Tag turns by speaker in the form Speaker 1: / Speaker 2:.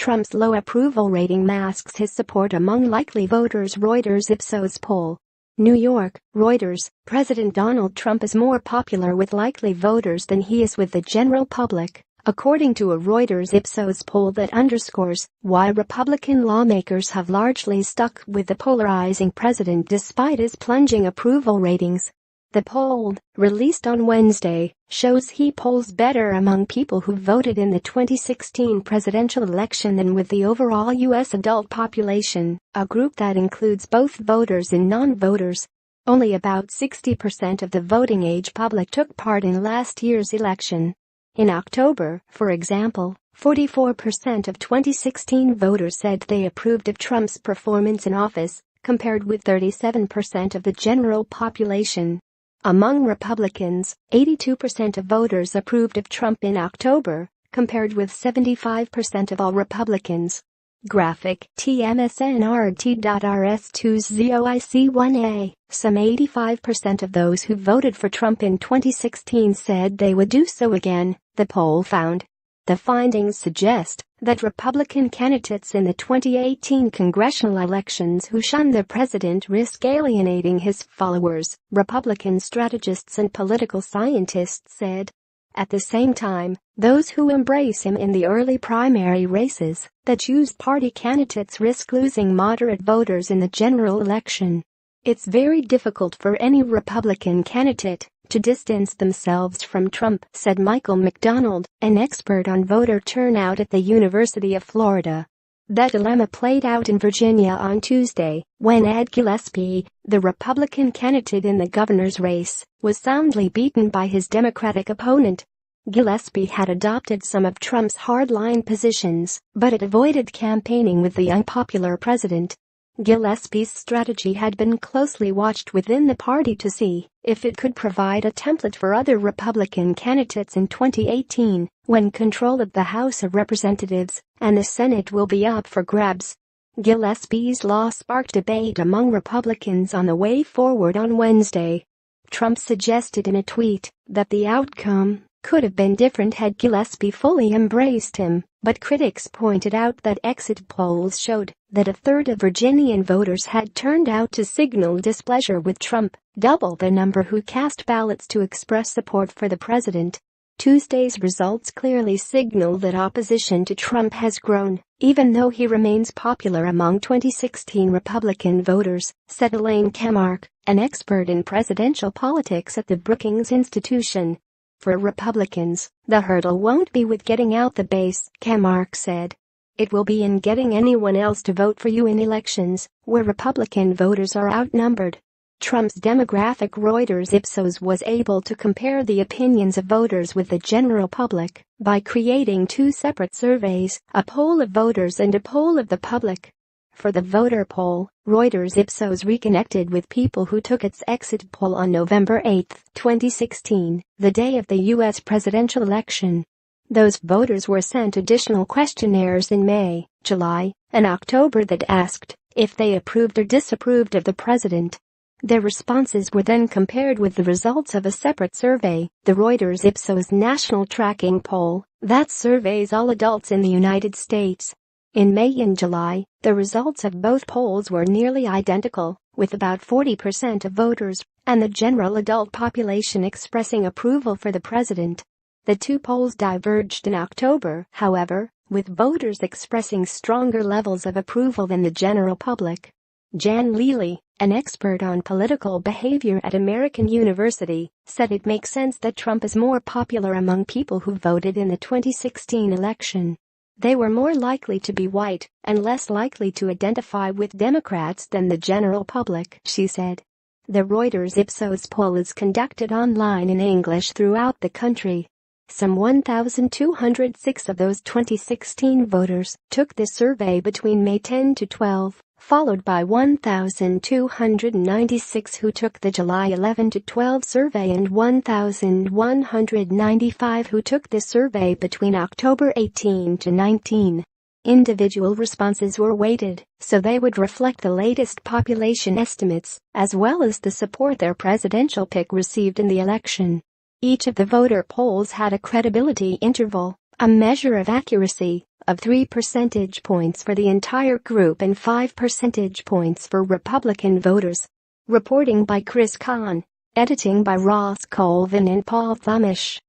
Speaker 1: Trump's low approval rating masks his support among likely voters. ReutersIpsos poll. New York, Reuters. President Donald Trump is more popular with likely voters than he is with the general public, according to a ReutersIpsos poll that underscores why Republican lawmakers have largely stuck with the polarizing president despite his plunging approval ratings. The poll, released on Wednesday, shows he polls better among people who voted in the 2016 presidential election than with the overall U.S. adult population, a group that includes both voters and non-voters. Only about 60% of the voting age public took part in last year's election. In October, for example, 44% of 2016 voters said they approved of Trump's performance in office, compared with 37% of the general population. Among Republicans, 82% of voters approved of Trump in October, compared with 75% of all Republicans. Graphic TMSNRT.RS20IC1A. Some 85% of those who voted for Trump in 2016 said they would do so again, the poll found. The findings suggest that Republican candidates in the 2018 congressional elections who shunned the president risk alienating his followers, Republican strategists and political scientists said. At the same time, those who embrace him in the early primary races that choose party candidates risk losing moderate voters in the general election. It's very difficult for any Republican candidate to distance themselves from Trump, said Michael McDonald, an expert on voter turnout at the University of Florida. That dilemma played out in Virginia on Tuesday, when Ed Gillespie, the Republican candidate in the governor's race, was soundly beaten by his Democratic opponent. Gillespie had adopted some of Trump's hardline positions, but had avoided campaigning with the unpopular president. Gillespie's strategy had been closely watched within the party to see if it could provide a template for other Republican candidates in 2018, when control of the House of Representatives and the Senate will be up for grabs. Gillespie's loss sparked debate among Republicans on the way forward on Wednesday. Trump suggested in a tweet that the outcome could have been different had Gillespie fully embraced him, but critics pointed out that exit polls showed that a third of Virginian voters had turned out to signal displeasure with Trump, double the number who cast ballots to express support for the president. Tuesday's results clearly signal that opposition to Trump has grown, even though he remains popular among 2016 Republican voters, said Elaine Kamarck, an expert in presidential politics at the Brookings Institution. For Republicans, the hurdle won't be with getting out the base, Kamarck said. It will be in getting anyone else to vote for you in elections, where Republican voters are outnumbered. Trump's demographic ReutersIpsos was able to compare the opinions of voters with the general public by creating two separate surveys, a poll of voters and a poll of the public. For the voter poll, ReutersIpsos reconnected with people who took its exit poll on November 8, 2016, the day of the U.S. presidential election. Those voters were sent additional questionnaires in May, July, and October that asked if they approved or disapproved of the president. Their responses were then compared with the results of a separate survey, the ReutersIpsos National Tracking Poll, that surveys all adults in the United States. In May and July, the results of both polls were nearly identical, with about 40% of voters and the general adult population expressing approval for the president. The two polls diverged in October, however, with voters expressing stronger levels of approval than the general public. Jan Leely, an expert on political behavior at American University, said it makes sense that Trump is more popular among people who voted in the 2016 election. They were more likely to be white and less likely to identify with Democrats than the general public, she said. The ReutersIpsos poll is conducted online in English throughout the country. Some 1,206 of those 2016 voters took the survey between May 10 to 12, followed by 1,296 who took the July 11 to 12 survey and 1,195 who took the survey between October 18 to 19. Individual responses were weighted, so they would reflect the latest population estimates, as well as the support their presidential pick received in the election. Each of the voter polls had a credibility interval, a measure of accuracy of 3 percentage points for the entire group and 5 percentage points for Republican voters. Reporting by Chris Kahn. Editing by Ross Colvin and Paul Thamish.